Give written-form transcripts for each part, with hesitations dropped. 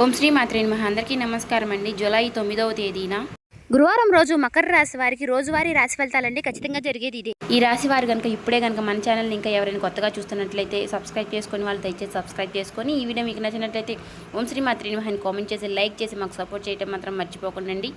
ఓం శ్రీ మాత్రే నమః. అందరికీ నమస్కారం అండి. జూలై 9వ తేదీన గురువారం రోజు మకర రాశి వారికి రోజువారీ రాశి ఫలితాలండి ఖచ్చితంగా జరిగేది ఇదే. ఈ రాశి వారు కనుక ఇప్పుడే కనుక మన ఛానల్ని ఇంకా ఎవరైనా కొత్తగా చూస్తున్నట్లయితే సబ్స్క్రైబ్ చేసుకొని వాళ్ళు దయచేసి సబ్స్క్రైబ్ చేసుకొని ఈ వీడియో మీకు నచ్చినట్లయితే ఓం శ్రీ మాత్రే నమః అని కామెంట్ చేసి లైక్ చేసి మాకు సపోర్ట్ చేయడం మాత్రం మర్చిపోకండి.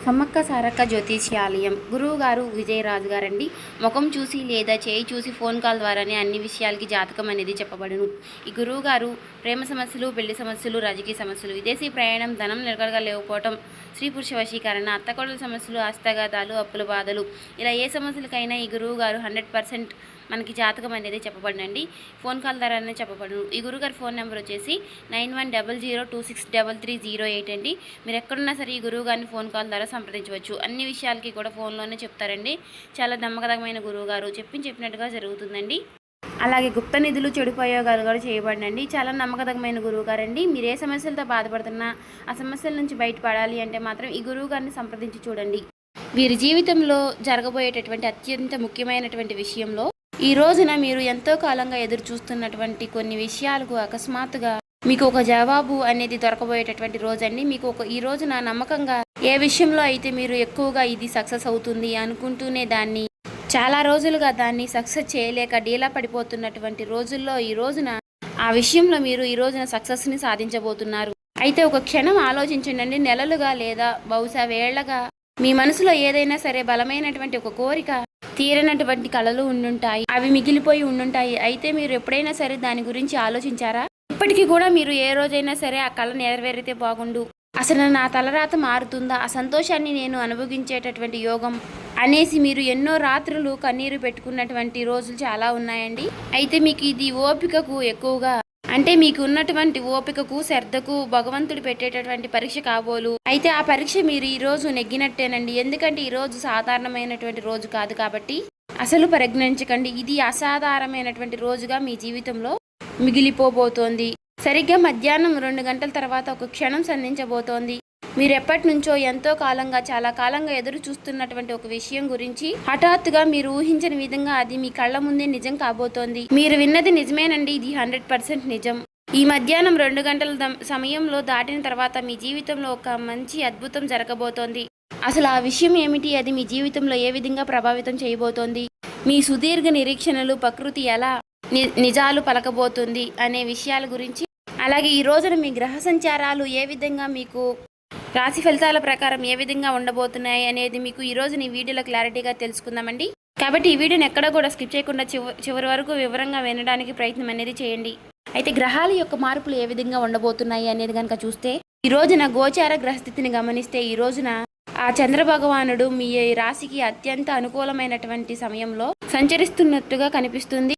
సమ్మక్క సారక్క జ్యోతిష్యాలయం గురువు గారు విజయరాజు గారండి. ముఖం చూసి లేదా చేయి చూసి ఫోన్ కాల్ ద్వారానే అన్ని విషయాలకి జాతకం అనేది చెప్పబడును. ఈ గురువు గారు ప్రేమ సమస్యలు, పెళ్లి సమస్యలు, రాజకీయ సమస్యలు, విదేశీ ప్రయాణం, ధనం నిలకడగా లేకపోవటం, స్త్రీ పురుష వశీకరణ, అత్తకోడల సమస్యలు, హస్తగాదాలు, అప్పుల బాధలు, ఇలా ఏ సమస్యలకైనా ఈ గురువు గారు 100% మనకి జాతకం అనేది చెప్పబడినండి. ఫోన్ కాల్ ద్వారానే చెప్పబడును. ఈ గురువుగారి ఫోన్ నెంబర్ వచ్చేసి 9100263308 అండి. మీరు ఎక్కడున్నా సరే ఈ గురువు గారిని ఫోన్ కాల్ ద్వారా సంప్రదించవచ్చు. అన్ని విషయాలకి కూడా ఫోన్లోనే చెప్తారండి. చాలా నమ్మకమైన గురువు గారు చెప్పినట్టుగా జరుగుతుందండి. అలాగే గుప్త నిధులు, చెడు ప్రయోగాలు కూడా చేయబడినండి. చాలా నమ్మకమైన గురువు గారండి. మీరు ఏ సమస్యలతో బాధపడుతున్నా ఆ సమస్యల నుంచి బయటపడాలి అంటే మాత్రం ఈ గురువు గారిని సంప్రదించి చూడండి. వీరి జీవితంలో జరగబోయేటటువంటి అత్యంత ముఖ్యమైనటువంటి విషయంలో ఈ రోజున మీరు ఎంతో కాలంగా ఎదురు చూస్తున్నటువంటి కొన్ని విషయాలకు అకస్మాత్తుగా మీకు ఒక జవాబు అనేది దొరకబోయేటటువంటి రోజండి. మీకు ఈ రోజున నమ్మకంగా ఏ విషయంలో అయితే మీరు ఎక్కువగా ఇది సక్సెస్ అవుతుంది అనుకుంటూనే దాన్ని చాలా రోజులుగా దాన్ని సక్సెస్ చేయలేక డీలా పడిపోతున్నటువంటి రోజుల్లో ఈ రోజున ఆ విషయంలో మీరు ఈ రోజున సక్సెస్ని సాధించబోతున్నారు. అయితే ఒక క్షణం ఆలోచించండి. నెలలుగా లేదా బహుశా వేళ్లగా మీ మనసులో ఏదైనా సరే బలమైనటువంటి ఒక కోరిక, తీరనటువంటి కళలు ఉండుంటాయి, అవి మిగిలిపోయి ఉండుంటాయి. అయితే మీరు ఎప్పుడైనా సరే దాని గురించి ఆలోచించారా? ఇప్పటికీ కూడా మీరు ఏ రోజైనా సరే ఆ కళ నెరవేరితే బాగుండు, అసలు నా తలరాత మారుతుందా, ఆ సంతోషాన్ని నేను అనుభవించేటటువంటి యోగం అనేసి మీరు ఎన్నో రాత్రులు కన్నీరు పెట్టుకున్నటువంటి రోజులు చాలా ఉన్నాయండి. అయితే మీకు ఇది ఓపికకు ఎక్కువగా, అంటే మీకు ఉన్నటువంటి ఓపికకు, శ్రద్ధకు భగవంతుడు పెట్టేటటువంటి పరీక్ష కాబోలు. అయితే ఆ పరీక్ష మీరు ఈ రోజు నెగ్గినట్టేనండి. ఎందుకంటే ఈ రోజు సాధారణమైనటువంటి రోజు కాదు కాబట్టి అసలు పరిజ్ఞించకండి. ఇది అసాధారణమైనటువంటి రోజుగా మీ జీవితంలో మిగిలిపోబోతోంది. సరిగ్గా మధ్యాహ్నం 2 గంటల తర్వాత ఒక క్షణం సంధించబోతోంది. మీరు ఎప్పటి నుంచో ఎంతో కాలంగా, చాలా కాలంగా ఎదురు చూస్తున్నటువంటి ఒక విషయం గురించి హఠాత్తుగా మీరు ఊహించని విధంగా అది మీ కళ్ళ ముందే నిజం కాబోతోంది. మీరు విన్నది నిజమేనండి. ఇది 100% నిజం. ఈ మధ్యాహ్నం 2 గంటల సమయంలో దాటిన తర్వాత మీ జీవితంలో ఒక మంచి అద్భుతం జరగబోతోంది. అసలు ఆ విషయం ఏమిటి, అది మీ జీవితంలో ఏ విధంగా ప్రభావితం చేయబోతోంది, మీ సుదీర్ఘ నిరీక్షణలు ప్రకృతి ఎలా నిజాలు పలకబోతుంది అనే విషయాల గురించి, అలాగే ఈ రోజున మీ గ్రహ సంచారాలు ఏ విధంగా మీకు రాశి ఫలితాల ప్రకారం ఏ విధంగా ఉండబోతున్నాయి అనేది మీకు ఈ రోజు ఈ వీడియోలో క్లారిటీగా తెలుసుకుందామండి. కాబట్టి ఈ వీడియోని ఎక్కడ కూడా స్కిప్ చేయకుండా చివరి వరకు వివరంగా వినడానికి ప్రయత్నం అనేది చేయండి. అయితే గ్రహాల యొక్క మార్పులు ఏ విధంగా ఉండబోతున్నాయి అనేది కనుక చూస్తే, ఈ రోజున గోచార గ్రహస్థితిని గమనిస్తే ఈ రోజున ఆ చంద్ర భగవానుడు మీ రాశికి అత్యంత అనుకూలమైనటువంటి సమయంలో సంచరిస్తున్నట్టుగా కనిపిస్తుంది.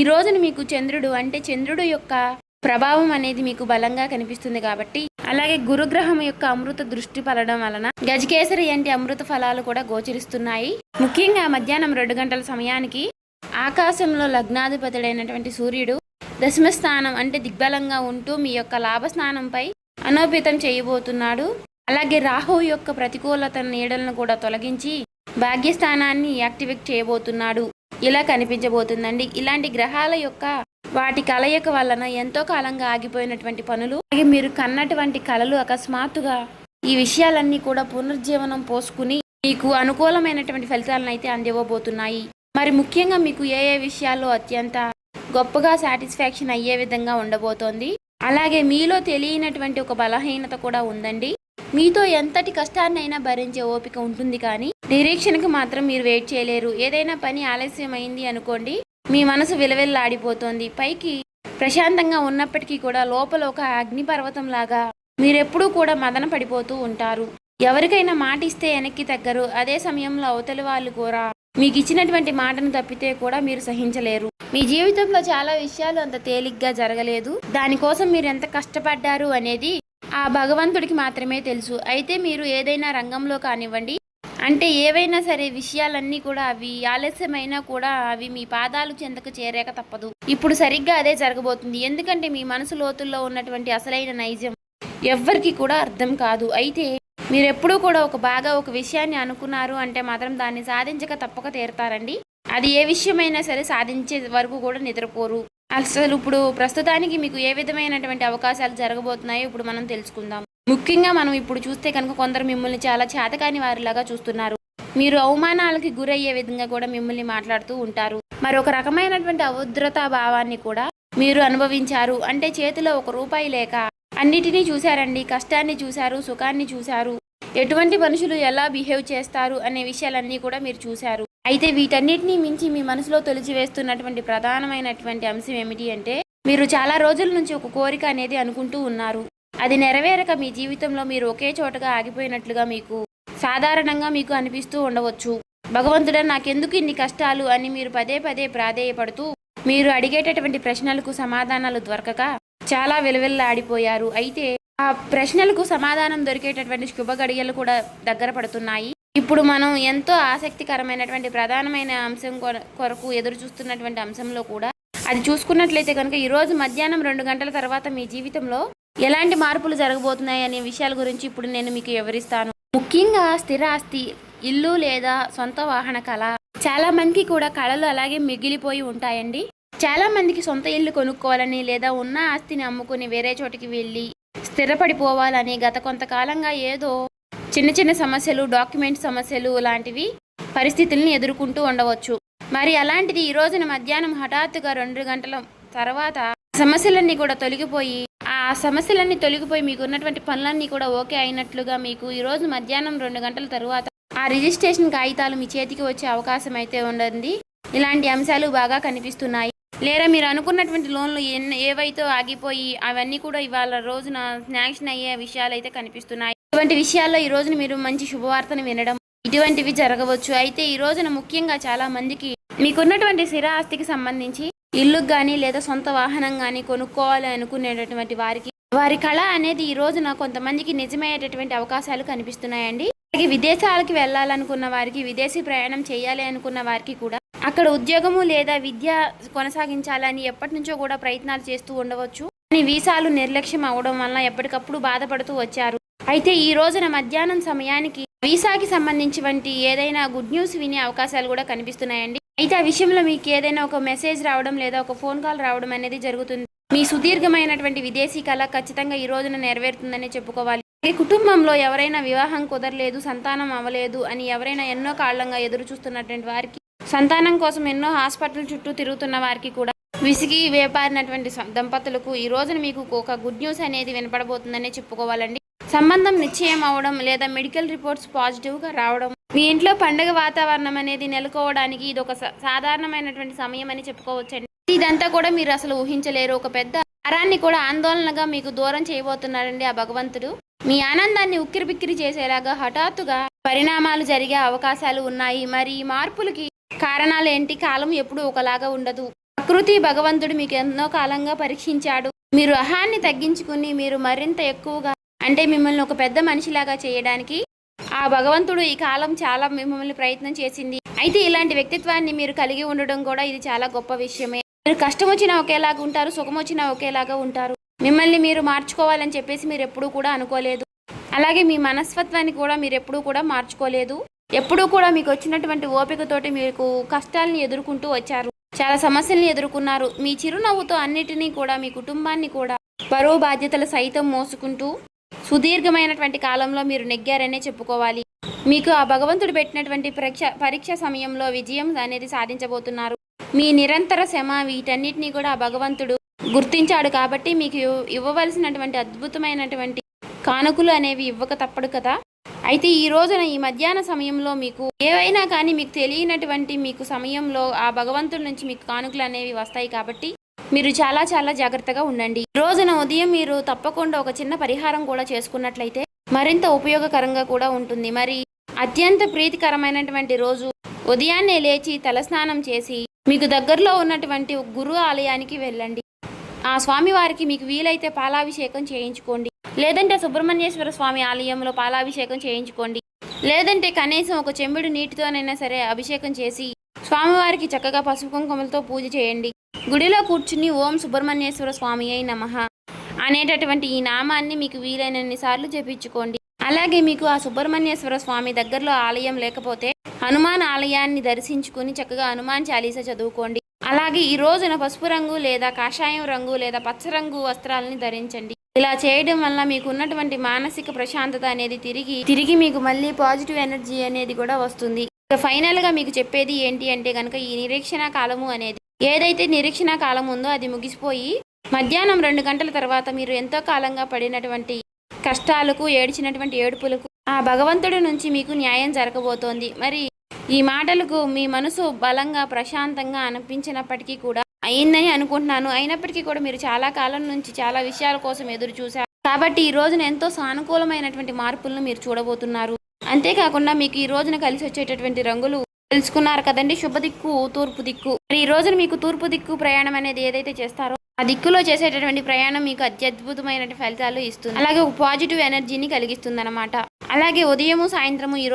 ఈ రోజున మీకు చంద్రుడు, అంటే చంద్రుడు యొక్క ప్రభావం అనేది మీకు బలంగా కనిపిస్తుంది కాబట్టి, అలాగే గురుగ్రహం యొక్క అమృత దృష్టి పడడం వలన గజకేసరి అంటే అమృత ఫలాలు కూడా గోచరిస్తున్నాయి. ముఖ్యంగా మధ్యాహ్నం 2 గంటల సమయానికి ఆకాశంలో లగ్నాధిపతుడైనటువంటి సూర్యుడు దశమ స్థానం, అంటే దిగ్బలంగా ఉంటూ మీ యొక్క లాభస్థానంపై అనోపితం చేయబోతున్నాడు. అలాగే రాహువు యొక్క ప్రతికూలత నీడలను కూడా తొలగించి భాగ్యస్థానాన్ని యాక్టివేట్ చేయబోతున్నాడు. ఇలా కనిపించబోతుందండి. ఇలాంటి గ్రహాల యొక్క వాటి కలయిక వలన ఎంతో కాలంగా ఆగిపోయినటువంటి పనులు, అలాగే మీరు కన్నటువంటి కళలు అకస్మాత్తుగా ఈ విషయాలన్నీ కూడా పునర్జీవనం పోసుకుని మీకు అనుకూలమైనటువంటి ఫలితాలను అయితే అందివ్వబోతున్నాయి. మరి ముఖ్యంగా మీకు ఏ విషయాల్లో అత్యంత గొప్పగా సాటిస్ఫాక్షన్ అయ్యే విధంగా ఉండబోతోంది. అలాగే మీలో తెలియనటువంటి ఒక బలహీనత కూడా ఉందండి. మీతో ఎంతటి కష్టాన్నైనా భరించే ఓపిక ఉంటుంది, కానీ నిరీక్షణకు మాత్రం మీరు వెయిట్ చేయలేరు. ఏదైనా పని ఆలస్యమైంది అనుకోండి, మీ మనసు విలవిల్లాడిపోతోంది. పైకి ప్రశాంతంగా ఉన్నప్పటికీ కూడా లోపల ఒక అగ్నిపర్వతం లాగా మీరెప్పుడూ కూడా మదన పడిపోతూ ఉంటారు. ఎవరికైనా మాట ఇస్తే వెనక్కి తగ్గరు. అదే సమయంలో అవతలి వాళ్ళు కూడా మీకు ఇచ్చినటువంటి మాటను తప్పితే కూడా మీరు సహించలేరు. మీ జీవితంలో చాలా విషయాలు అంత తేలిగ్గా జరగలేదు. దానికోసం మీరు ఎంత కష్టపడ్డారు అనేది ఆ భగవంతుడికి మాత్రమే తెలుసు. అయితే మీరు ఏదైనా రంగంలో కానివ్వండి, అంటే ఏవైనా సరే విషయాలన్నీ కూడా అవి ఆలస్యమైనా కూడా అవి మీ పాదాలు చెంతకు చేరాక తప్పదు. ఇప్పుడు సరిగ్గా అదే జరగబోతుంది. ఎందుకంటే మీ మనసు లోతుల్లో ఉన్నటువంటి అసలైన నైజం ఎవ్వరికి కూడా అర్థం కాదు. అయితే మీరు ఎప్పుడూ కూడా ఒక విషయాన్ని అనుకున్నారు అంటే మాత్రం దాన్ని సాధించక తప్పక తీరుతారండి. అది ఏ విషయమైనా సరే సాధించే వరకు కూడా నిద్రపోరు. అసలు ఇప్పుడు ప్రస్తుతానికి మీకు ఏ విధమైనటువంటి అవకాశాలు జరగబోతున్నాయో ఇప్పుడు మనం తెలుసుకుందాం. ముఖ్యంగా మనం ఇప్పుడు చూస్తే కనుక కొందరు మిమ్మల్ని చాలా చేతకాని వారిలాగా చూస్తున్నారు. మీరు అవమానాలకి గురయ్యే విధంగా కూడా మిమ్మల్ని మాట్లాడుతూ ఉంటారు. మరొక రకమైనటువంటి అభద్రతా భావాన్ని కూడా మీరు అనుభవించారు. అంటే చేతిలో ఒక రూపాయి లేక అన్నిటినీ చూశారండి. కష్టాన్ని చూశారు, సుఖాన్ని చూశారు, ఎటువంటి మనుషులు ఎలా బిహేవ్ చేస్తారు అనే విషయాలన్నీ కూడా మీరు చూశారు. అయితే వీటన్నిటినీ మించి మీ మనసులో తొలిచివేస్తున్నటువంటి ప్రధానమైనటువంటి అంశం ఏమిటి అంటే, మీరు చాలా రోజుల నుంచి ఒక కోరిక అనేది అనుకుంటూ ఉన్నారు. అది నెరవేరక మీ జీవితంలో మీరు ఒకే చోటగా ఆగిపోయినట్లుగా సాధారణంగా మీకు అనిపిస్తూ ఉండవచ్చు. భగవంతుడా నాకెందుకు ఇన్ని కష్టాలు అని మీరు పదే పదే ప్రాధేయపడుతూ మీరు అడిగేటటువంటి ప్రశ్నలకు సమాధానాలు దొరకక చాలా విలువెల్లాడిపోయారు. అయితే ఆ ప్రశ్నలకు సమాధానం దొరికేటటువంటి శుభ గడియలు కూడా దగ్గర పడుతున్నాయి. ఇప్పుడు మనం ఎంతో ఆసక్తికరమైనటువంటి ప్రధానమైన అంశం కొరకు ఎదురు చూస్తున్నటువంటి అంశంలో కూడా అది చూసుకున్నట్లయితే కనుక ఈరోజు మధ్యాహ్నం 2 గంటల తర్వాత మీ జీవితంలో ఎలాంటి మార్పులు జరగబోతున్నాయి అనే విషయాల గురించి ఇప్పుడు నేను మీకు వివరిస్తాను. ముఖ్యంగా స్థిరాస్తి, ఇల్లు లేదా సొంత వాహన కళ చాలా మందికి కూడా కళలు అలాగే మిగిలిపోయి ఉంటాయండి. చాలా మందికి సొంత ఇల్లు కొనుక్కోవాలని లేదా ఉన్న ఆస్తిని అమ్ముకుని వేరే చోటికి వెళ్ళి స్థిరపడిపోవాలని గత కొంతకాలంగా ఏదో చిన్న చిన్న సమస్యలు, డాక్యుమెంట్ సమస్యలు లాంటివి పరిస్థితుల్ని ఎదుర్కొంటూ ఉండవచ్చు. మరి అలాంటిది ఈ రోజున మధ్యాహ్నం హఠాత్తుగా 2 గంటల తర్వాత సమస్యలన్నీ కూడా తొలగిపోయి మీకు ఉన్నటువంటి పనులన్నీ కూడా ఓకే అయినట్లుగా మీకు ఈరోజు మధ్యాహ్నం 2 గంటల తరువాత ఆ రిజిస్ట్రేషన్ కాగితాలు మీ చేతికి వచ్చే అవకాశం అయితే ఉండదు. ఇలాంటి అంశాలు బాగా కనిపిస్తున్నాయి. లేదా మీరు అనుకున్నటువంటి లోన్లు ఏవైతే ఆగిపోయి అవన్నీ కూడా ఇవాళ రోజున శాంక్షన్ అయ్యే విషయాలు అయితే కనిపిస్తున్నాయి. ఇటువంటి విషయాల్లో ఈ రోజున మీరు మంచి శుభవార్తను వినడం ఇటువంటివి జరగవచ్చు. అయితే ఈ రోజున ముఖ్యంగా చాలా మందికి మీకున్నటువంటి స్థిర ఆస్తికి సంబంధించి ఇల్లుకు కానీ లేదా సొంత వాహనం కానీ కొనుక్కోవాలి అనుకునేటటువంటి వారి కళ అనేది ఈ రోజున కొంతమందికి నిజమయ్యేటటువంటి అవకాశాలు కనిపిస్తున్నాయండి. అలాగే విదేశాలకు వెళ్ళాలనుకున్న వారికి, విదేశీ ప్రయాణం చేయాలి అనుకున్న వారికి కూడా అక్కడ ఉద్యోగము లేదా విద్య కొనసాగించాలని ఎప్పటి నుంచో కూడా ప్రయత్నాలు చేస్తూ ఉండవచ్చు. కానీ వీసాలు నిర్లక్ష్యం అవడం వల్ల ఎప్పటికప్పుడు బాధపడుతూ వచ్చారు. అయితే ఈ రోజున మధ్యాహ్నం సమయానికి వీసాకి సంబంధించి ఏదైనా గుడ్ న్యూస్ వినే అవకాశాలు కూడా కనిపిస్తున్నాయండి. అయితే ఆ విషయంలో మీకు ఏదైనా ఒక మెసేజ్ రావడం లేదా ఒక ఫోన్ కాల్ రావడం అనేది జరుగుతుంది. మీ సుదీర్ఘమైనటువంటి విదేశీ కళ ఖచ్చితంగా ఈ రోజున నెరవేరుతుందని చెప్పుకోవాలి. ఈ కుటుంబంలో ఎవరైనా వివాహం కుదరలేదు, సంతానం అవ్వలేదు అని ఎవరైనా ఎన్నో కాలంగా ఎదురు చూస్తున్నటువంటి వారికి, సంతానం కోసం ఎన్నో హాస్పిటల్ చుట్టూ తిరుగుతున్న వారికి కూడా విసిగి వేపారినటువంటి దంపతులకు ఈ రోజున మీకు ఒక గుడ్ న్యూస్ అనేది వినపడబోతుందనే చెప్పుకోవాలండి. సంబంధం నిశ్చయం అవడం లేదా మెడికల్ రిపోర్ట్స్ పాజిటివ్గా రావడం, మీ ఇంట్లో పండుగ వాతావరణం అనేది నెలకోవడానికి ఇది ఒక సాధారణమైనటువంటి సమయం అని చెప్పుకోవచ్చండి. ఇదంతా కూడా మీరు అసలు ఊహించలేరు. ఒక పెద్ద భారాన్ని కూడా ఆందోళనగా మీకు దూరం చేయబోతున్నారండి ఆ భగవంతుడు. మీ ఆనందాన్ని ఉక్కిరిబిక్కిరి చేసేలాగా హఠాత్తుగా పరిణామాలు జరిగే అవకాశాలు ఉన్నాయి. మరి ఈ మార్పులకి కారణాలు ఏంటి? కాలం ఎప్పుడూ ఒకలాగా ఉండదు. ప్రకృతి భగవంతుడు మీకు ఎన్నో కాలంగా పరీక్షించాడు. మీరు అహాన్ని తగ్గించుకుని మీరు మరింత ఎక్కువగా అంటే మిమ్మల్ని ఒక పెద్ద మనిషిలాగా చేయడానికి ఆ భగవంతుడు ఈ కాలం చాలా మిమ్మల్ని ప్రయత్నం చేసింది. అయితే ఇలాంటి వ్యక్తిత్వాన్ని మీరు కలిగి ఉండడం కూడా ఇది చాలా గొప్ప విషయమే. మీరు కష్టం వచ్చినా ఒకేలాగా ఉంటారు, సుఖం వచ్చినా ఒకేలాగా ఉంటారు. మిమ్మల్ని మీరు మార్చుకోవాలని చెప్పేసి మీరు ఎప్పుడూ కూడా అనుకోలేదు. అలాగే మీ మనస్తత్వాన్ని కూడా మీరు ఎప్పుడూ కూడా మార్చుకోలేదు. ఎప్పుడూ కూడా మీకు వచ్చినటువంటి ఓపికతోటి మీకు కష్టాలను ఎదుర్కొంటూ వచ్చారు. చాలా సమస్యల్ని ఎదుర్కొన్నారు. మీ చిరునవ్వుతో అన్నిటినీ కూడా మీ కుటుంబాన్ని కూడా బరువు బాధ్యతలు సైతం మోసుకుంటూ సుదీర్ఘమైనటువంటి కాలంలో మీరు నెగ్గారనే చెప్పుకోవాలి. మీకు ఆ భగవంతుడు పెట్టినటువంటి పరీక్ష సమయంలో విజయం అనేది సాధించబోతున్నారు. మీ నిరంతర శ్రమ వీటన్నిటినీ కూడా ఆ భగవంతుడు గుర్తించాడు. కాబట్టి మీకు ఇవ్వవలసినటువంటి అద్భుతమైనటువంటి కానుకలు అనేవి ఇవ్వక తప్పడు కదా. అయితే ఈ రోజున ఈ మధ్యాహ్న సమయంలో మీకు ఏవైనా కానీ మీకు తెలియనటువంటి మీకు సమయంలో ఆ భగవంతుడి నుంచి మీకు కానుకలు అనేవి వస్తాయి. కాబట్టి మీరు చాలా చాలా జాగ్రత్తగా ఉండండి. ఈ రోజున ఉదయం మీరు తప్పకుండా ఒక చిన్న పరిహారం కూడా చేసుకున్నట్లయితే మరింత ఉపయోగకరంగా కూడా ఉంటుంది. మరి అత్యంత ప్రీతికరమైనటువంటి రోజు ఉదయాన్నే లేచి తలస్నానం చేసి మీకు దగ్గరలో ఉన్నటువంటి గురు ఆలయానికి వెళ్ళండి. ఆ స్వామివారికి మీకు వీలైతే పాలాభిషేకం చేయించుకోండి. లేదంటే సుబ్రహ్మణ్యేశ్వర స్వామి ఆలయంలో పాలాభిషేకం చేయించుకోండి. లేదంటే కనీసం ఒక చెంబుడు నీటితోనైనా సరే అభిషేకం చేసి స్వామివారికి చక్కగా పసుపు కుంకుమలతో పూజ చేయండి. గుడిలో కూర్చుని ఓం సుబ్రహ్మణ్యేశ్వర స్వామి అయి నమః అనేటటువంటి ఈ నామాన్ని మీకు వీలైనన్ని సార్లు జపించుకోండి. అలాగే మీకు ఆ సుబ్రహ్మణ్యేశ్వర స్వామి దగ్గరలో ఆలయం లేకపోతే హనుమాన్ ఆలయాన్ని దర్శించుకుని చక్కగా హనుమాన్ చాలీసా చదువుకోండి. అలాగే ఈ రోజున పసుపు రంగు లేదా కాషాయం రంగు లేదా పచ్చ రంగు వస్త్రాలని ధరించండి. ఇలా చేయడం వల్ల మీకు ఉన్నటువంటి మానసిక ప్రశాంతత అనేది తిరిగి మీకు మళ్ళీ పాజిటివ్ ఎనర్జీ అనేది కూడా వస్తుంది. ఇక ఫైనల్ గా మీకు చెప్పేది ఏంటి అంటే కనుక ఈ నిరీక్షణ కాలము అనేది ఏదైతే నిరీక్షణ కాలం ఉందో అది ముగిసిపోయి మధ్యాహ్నం 2 గంటల తర్వాత మీరు ఎంతో కాలంగా పడినటువంటి కష్టాలకు ఏడ్చినటువంటి ఏడుపులకు ఆ భగవంతుడి నుంచి మీకు న్యాయం జరగబోతోంది. మరి ఈ మాటలకు మీ మనసు బలంగా ప్రశాంతంగా అనిపించినప్పటికీ కూడా అయిందని అనుకుంటున్నాను. అయినప్పటికీ కూడా మీరు చాలా కాలం నుంచి చాలా విషయాల కోసం ఎదురు చూశారు కాబట్టి ఈ రోజున ఎంతో సానుకూలమైనటువంటి మార్పులను మీరు చూడబోతున్నారు. అంతేకాకుండా మీకు ఈ రోజున కలిసి వచ్చేటటువంటి రంగులు తెలుసుకున్నారు కదండి. శుభ దిక్కు తూర్పు దిక్కు. మరి ఈ రోజున మీకు తూర్పు దిక్కు ప్రయాణం అనేది ఏదైతే చేస్తారో ఆ దిక్కులో చేసేటటువంటి ప్రయాణం మీకు అత్యద్భుతమైన ఫలితాలు ఇస్తుంది. అలాగే ఒక పాజిటివ్ ఎనర్జీని కలిగిస్తుంది అనమాట. అలాగే ఉదయము సాయంత్రము ఈ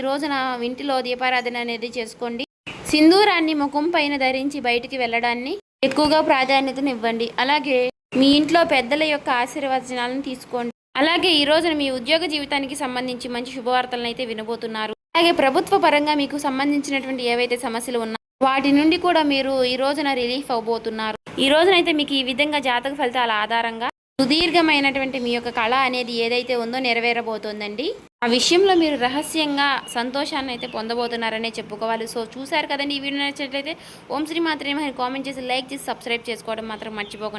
రోజున ఇంటిలో దీపారాధన అనేది చేసుకోండి. సింధూరాన్ని ముఖం పైన ధరించి బయటికి వెళ్ళడాన్ని ఎక్కువగా ప్రాధాన్యతనివ్వండి. అలాగే మీ ఇంట్లో పెద్దల యొక్క ఆశీర్వచనాలను తీసుకోండి. అలాగే ఈ రోజున మీ ఉద్యోగ జీవితానికి సంబంధించి మంచి శుభవార్తలను అయితే వినబోతున్నారు. అలాగే ప్రభుత్వ పరంగా మీకు సంబంధించినటువంటి ఏవైతే సమస్యలు ఉన్నాయో వాటి నుండి కూడా మీరు ఈ రోజున రిలీఫ్ అవబోతున్నారు. ఈ రోజునైతే మీకు ఈ విధంగా జాతక ఫలితాల ఆధారంగా సుదీర్ఘమైనటువంటి మీ యొక్క కళ అనేది ఏదైతే ఉందో నెరవేరబోతోందండి. ఆ విషయంలో మీరు రహస్యంగా సంతోషాన్ని అయితే పొందబోతున్నారనే చెప్పుకోవాలి. సో చూసారు కదండి. ఈ వీడియో నచ్చినట్లయితే ఓం శ్రీ మాత్రమే కామెంట్ చేసి లైక్ చేసి సబ్స్క్రైబ్ చేసుకోవడం మాత్రం మర్చిపోకండి.